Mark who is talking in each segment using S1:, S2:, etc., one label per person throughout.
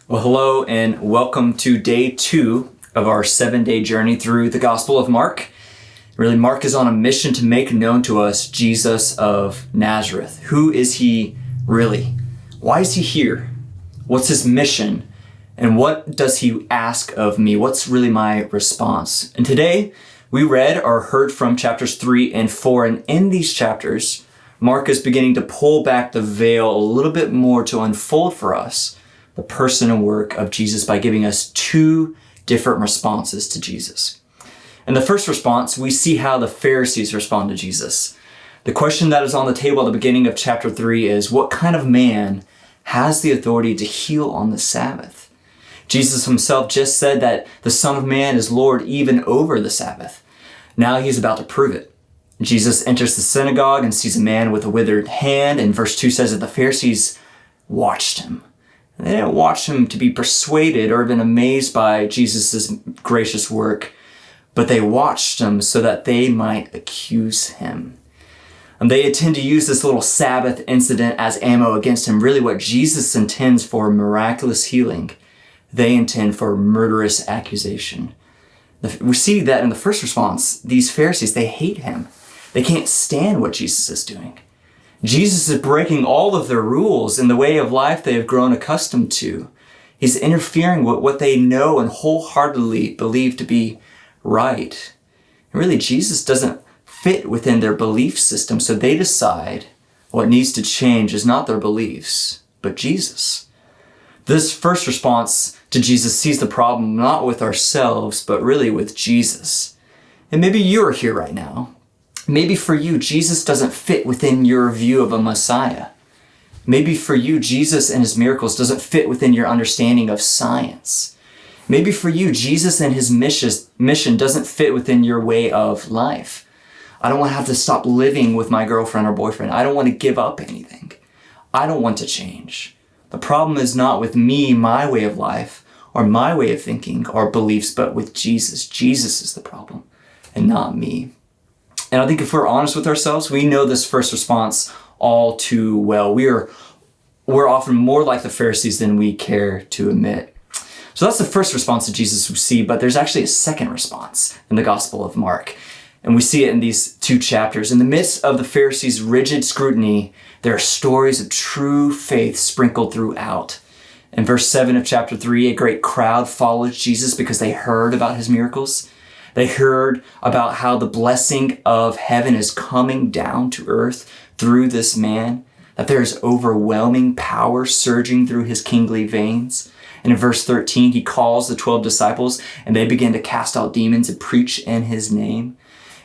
S1: Well, hello and welcome to day 2 of our 7-day journey through the Gospel of Mark. Really, Mark is on a mission to make known to us Jesus of Nazareth. Who is he really? Why is he here? What's his mission? And what does he ask of me? What's really my response? And today we read or heard from chapters 3 and 4. And in these chapters, Mark is beginning to pull back the veil a little bit more to unfold for us the person and work of Jesus by giving us 2 different responses to Jesus. In the first response, we see how the Pharisees respond to Jesus. The question that is on the table at the beginning of chapter 3 is, what kind of man has the authority to heal on the Sabbath? Jesus himself just said that the Son of Man is Lord even over the Sabbath. Now he's about to prove it. Jesus enters the synagogue and sees a man with a withered hand, and verse 2 says that the Pharisees watched him. They didn't watch him to be persuaded or even amazed by Jesus' gracious work, but they watched him so that they might accuse him. And they intend to use this little Sabbath incident as ammo against him. Really what Jesus intends for miraculous healing, they intend for murderous accusation. We see that in the first response, these Pharisees, they hate him. They can't stand what Jesus is doing. Jesus is breaking all of their rules in the way of life they have grown accustomed to. He's interfering with what they know and wholeheartedly believe to be right. And really, Jesus doesn't fit within their belief system, so they decide what needs to change is not their beliefs, but Jesus. This first response to Jesus sees the problem not with ourselves, but really with Jesus. And maybe you are here right now. Maybe for you, Jesus doesn't fit within your view of a Messiah. Maybe for you, Jesus and his miracles doesn't fit within your understanding of science. Maybe for you, Jesus and his mission doesn't fit within your way of life. I don't want to have to stop living with my girlfriend or boyfriend. I don't want to give up anything. I don't want to change. The problem is not with me, my way of life, or my way of thinking or beliefs, but with Jesus. Jesus is the problem and not me. And I think if we're honest with ourselves, we know this first response all too well. We're often more like the Pharisees than we care to admit. So that's the first response to Jesus we see, but there's actually a second response in the Gospel of Mark. And we see it in these 2 chapters. In the midst of the Pharisees' rigid scrutiny, there are stories of true faith sprinkled throughout. In verse 7 of chapter 3, a great crowd follows Jesus because they heard about his miracles. They heard about how the blessing of heaven is coming down to earth through this man, that there is overwhelming power surging through his kingly veins. And in verse 13, he calls the 12 disciples and they begin to cast out demons and preach in his name.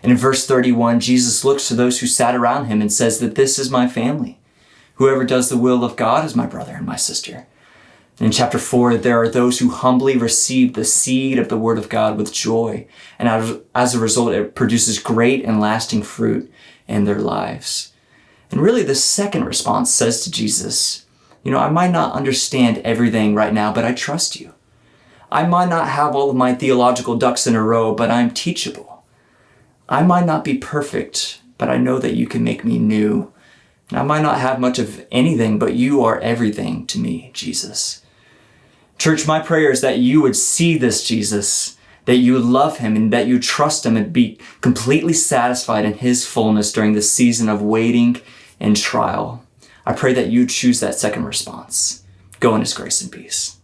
S1: And in verse 31, Jesus looks to those who sat around him and says that this is my family. Whoever does the will of God is my brother and my sister. In chapter 4, there are those who humbly receive the seed of the word of God with joy. And as a result, it produces great and lasting fruit in their lives. And really, the second response says to Jesus, I might not understand everything right now, but I trust you. I might not have all of my theological ducks in a row, but I'm teachable. I might not be perfect, but I know that you can make me new. And I might not have much of anything, but you are everything to me, Jesus. Church, my prayer is that you would see this Jesus, that you would love him and that you trust him and be completely satisfied in his fullness during this season of waiting and trial. I pray that you choose that second response. Go in his grace and peace.